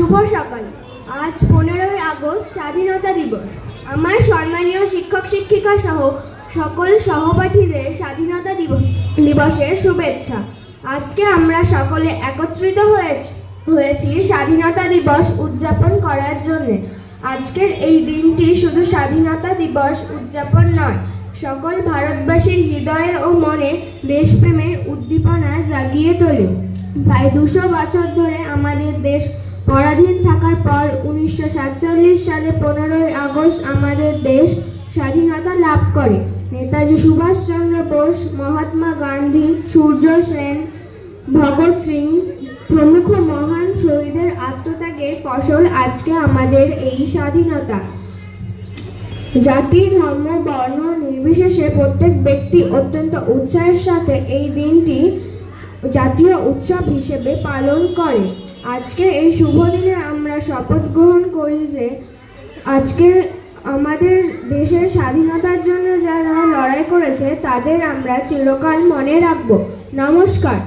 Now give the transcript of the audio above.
শুভ সকাল। আজ 15ই আগস্ট স্বাধীনতা দিবস। আমার সম্মানীয় শিক্ষক শিক্ষিকা সহ সকল সহপাঠীদের স্বাধীনতা দিবসের শুভেচ্ছা। আজকে আমরা সকলে একত্রিত হয়েছি স্বাধীনতা দিবস উদযাপন করার জন্য। আজকের এই দিনটি শুধু স্বাধীনতা দিবস উদযাপন নয়, সকল ভারতবাসীর হৃদয়ে ও মনে দেশপ্রেমের উদ্দীপনা জাগিয়ে তোলে। প্রায় 200 বছর ধরে আমাদের দেশ পরাধীন থাকার পর 1947 সালে 15ই আগস্ট আমাদের দেশ স্বাধীনতা লাভ করে। নেতাজি সুভাষচন্দ্র বোস, মহাত্মা গান্ধী, সূর্য সেন, ভগৎ সিং প্রমুখ মহান শহীদের আত্মত্যাগের ফসল আজকে আমাদের এই স্বাধীনতা। জাতি, ধর্ম, বর্ণ নির্বিশেষে প্রত্যেক ব্যক্তি অত্যন্ত উৎসাহের সাথে এই দিনটি জাতীয় উৎসব হিসেবে পালন করে। আজকে এই শুভ দিনে আমরা শপথ গ্রহণ করি যে আজকের আমাদের দেশের স্বাধীনতার জন্য যারা লড়াই করেছে তাদের আমরা চিরকাল মনে রাখব। নমস্কার।